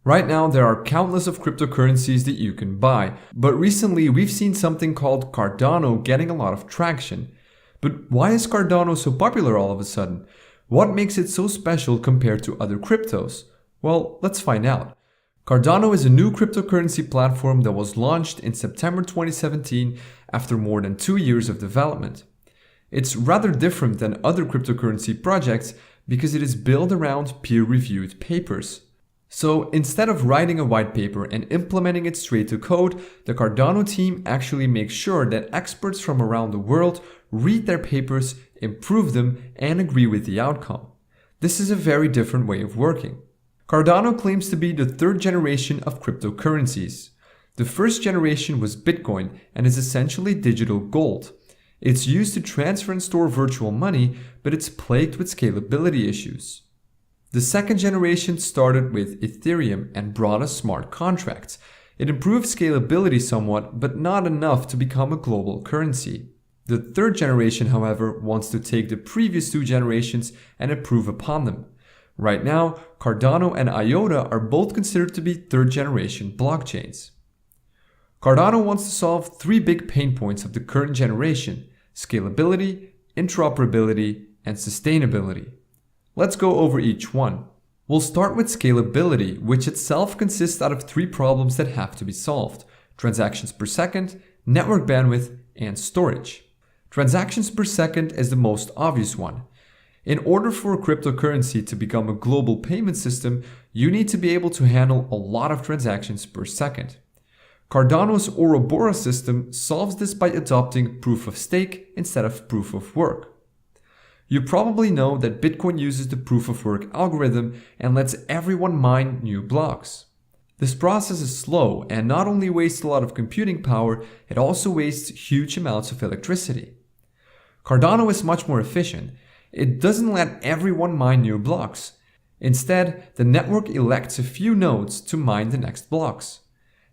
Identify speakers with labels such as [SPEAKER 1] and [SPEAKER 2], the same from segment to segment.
[SPEAKER 1] Right now, there are countless of cryptocurrencies that you can buy, but recently we've seen something called Cardano getting a lot of traction. But why is Cardano so popular all of a sudden? What makes it so special compared to other cryptos? Well, let's find out. Cardano is a new cryptocurrency platform that was launched in September 2017 after more than 2 years of development. It's rather different than other cryptocurrency projects because it is built around peer-reviewed papers. So instead of writing a white paper and implementing it straight to code, the Cardano team actually makes sure that experts from around the world read their papers, improve them, and agree with the outcome. This is a very different way of working. Cardano claims to be the third generation of cryptocurrencies. The first generation was Bitcoin and is essentially digital gold. It's used to transfer and store virtual money, but it's plagued with scalability issues. The second generation started with Ethereum and brought us smart contracts. It improved scalability somewhat, but not enough to become a global currency. The third generation, however, wants to take the previous 2 generations and improve upon them. Right now, Cardano and IOTA are both considered to be third generation blockchains. Cardano wants to solve 3 big pain points of the current generation: scalability, interoperability, and sustainability. Let's go over each one. We'll start with scalability, which itself consists out of 3 problems that have to be solved: transactions per second, network bandwidth, and storage. Transactions per second is the most obvious one. In order for a cryptocurrency to become a global payment system, you need to be able to handle a lot of transactions per second. Cardano's Ouroboros system solves this by adopting proof of stake instead of proof of work. You probably know that Bitcoin uses the proof of work algorithm and lets everyone mine new blocks. This process is slow and not only wastes a lot of computing power, it also wastes huge amounts of electricity. Cardano is much more efficient. It doesn't let everyone mine new blocks. Instead, the network elects a few nodes to mine the next blocks.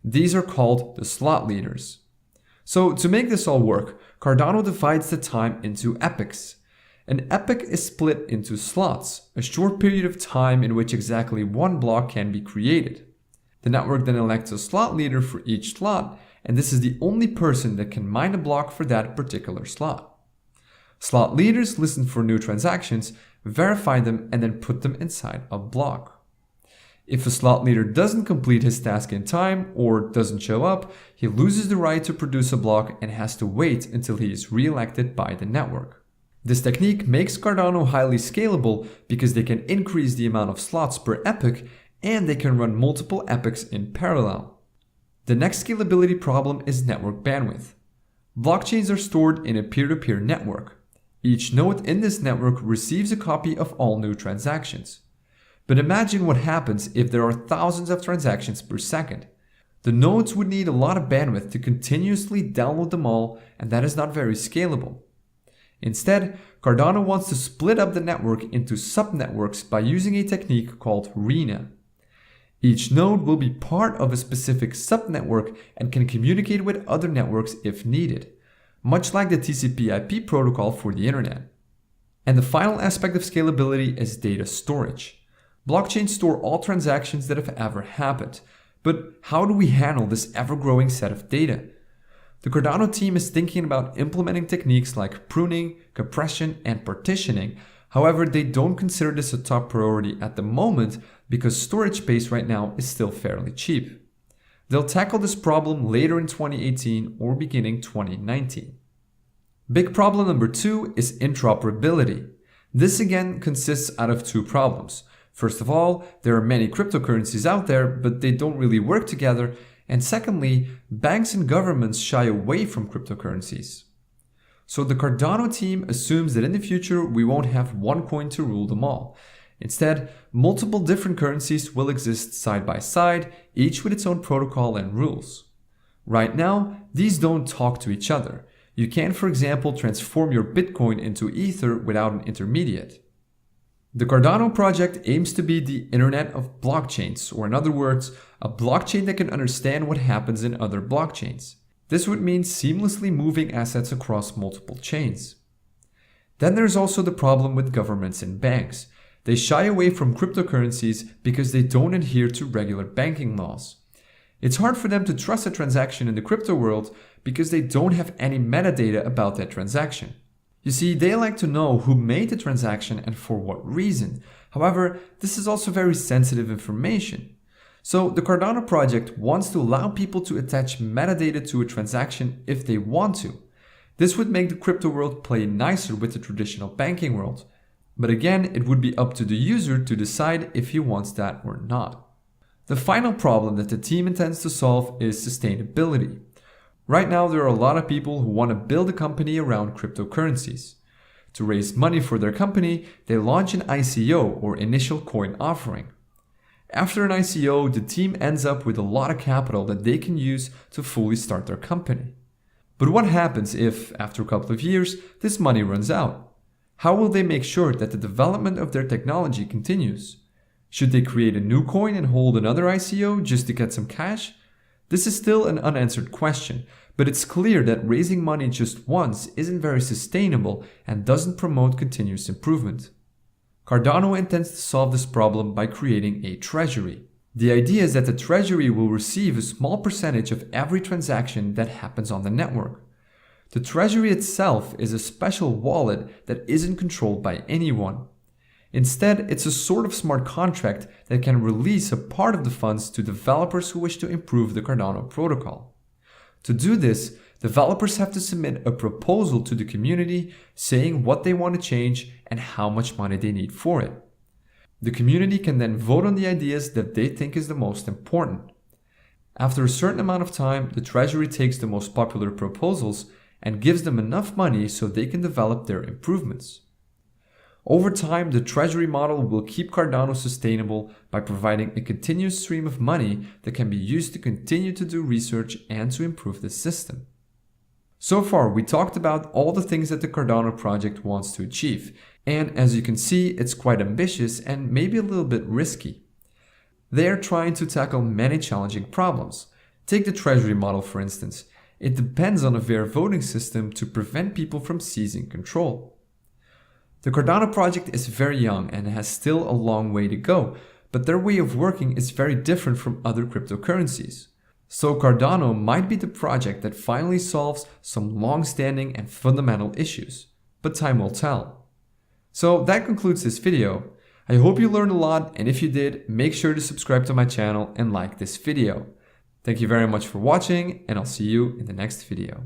[SPEAKER 1] These are called the slot leaders. So to make this all work, Cardano divides the time into epochs. An epoch is split into slots, a short period of time in which exactly 1 block can be created. The network then elects a slot leader for each slot, and this is the only person that can mine a block for that particular slot. Slot leaders listen for new transactions, verify them, and then put them inside a block. If a slot leader doesn't complete his task in time or doesn't show up, he loses the right to produce a block and has to wait until he is re-elected by the network. This technique makes Cardano highly scalable because they can increase the amount of slots per epoch and they can run multiple epochs in parallel. The next scalability problem is network bandwidth. Blockchains are stored in a peer-to-peer network. Each node in this network receives a copy of all new transactions. But imagine what happens if there are thousands of transactions per second. The nodes would need a lot of bandwidth to continuously download them all, and that is not very scalable. Instead, Cardano wants to split up the network into subnetworks by using a technique called RENA. Each node will be part of a specific subnetwork and can communicate with other networks if needed, much like the TCP/IP protocol for the internet. And the final aspect of scalability is data storage. Blockchains store all transactions that have ever happened, but how do we handle this ever-growing set of data? The Cardano team is thinking about implementing techniques like pruning, compression, and partitioning. However, they don't consider this a top priority at the moment because storage space right now is still fairly cheap. They'll tackle this problem later in 2018 or beginning 2019. Big problem number 2 is interoperability. This again consists out of 2 problems. First of all, there are many cryptocurrencies out there, but they don't really work together. And secondly, banks and governments shy away from cryptocurrencies. So the Cardano team assumes that in the future we won't have one coin to rule them all. Instead, multiple different currencies will exist side by side, each with its own protocol and rules. Right now, these don't talk to each other. You can't, for example, transform your Bitcoin into Ether without an intermediate. The Cardano project aims to be the Internet of blockchains, or in other words, a blockchain that can understand what happens in other blockchains. This would mean seamlessly moving assets across multiple chains. Then there's also the problem with governments and banks. They shy away from cryptocurrencies because they don't adhere to regular banking laws. It's hard for them to trust a transaction in the crypto world because they don't have any metadata about that transaction. You see, they like to know who made the transaction and for what reason. However, this is also very sensitive information. So the Cardano project wants to allow people to attach metadata to a transaction if they want to. This would make the crypto world play nicer with the traditional banking world. But again, it would be up to the user to decide if he wants that or not. The final problem that the team intends to solve is sustainability. Right now, there are a lot of people who want to build a company around cryptocurrencies. To raise money for their company, they launch an ICO or initial coin offering. After an ICO, the team ends up with a lot of capital that they can use to fully start their company. But what happens if, after a couple of years, this money runs out? How will they make sure that the development of their technology continues? Should they create a new coin and hold another ICO just to get some cash? This is still an unanswered question, but it's clear that raising money just once isn't very sustainable and doesn't promote continuous improvement. Cardano intends to solve this problem by creating a treasury. The idea is that the treasury will receive a small percentage of every transaction that happens on the network. The treasury itself is a special wallet that isn't controlled by anyone. Instead, it's a sort of smart contract that can release a part of the funds to developers who wish to improve the Cardano protocol. To do this, developers have to submit a proposal to the community saying what they want to change and how much money they need for it. The community can then vote on the ideas that they think is the most important. After a certain amount of time, the treasury takes the most popular proposals and gives them enough money so they can develop their improvements. Over time, the treasury model will keep Cardano sustainable by providing a continuous stream of money that can be used to continue to do research and to improve the system. So far, we talked about all the things that the Cardano project wants to achieve, and as you can see, it's quite ambitious and maybe a little bit risky. They are trying to tackle many challenging problems. Take the treasury model, for instance. It depends on a fair voting system to prevent people from seizing control. The Cardano project is very young and has still a long way to go, but their way of working is very different from other cryptocurrencies. So Cardano might be the project that finally solves some long-standing and fundamental issues, but time will tell. So that concludes this video. I hope you learned a lot, and if you did, make sure to subscribe to my channel and like this video. Thank you very much for watching, and I'll see you in the next video.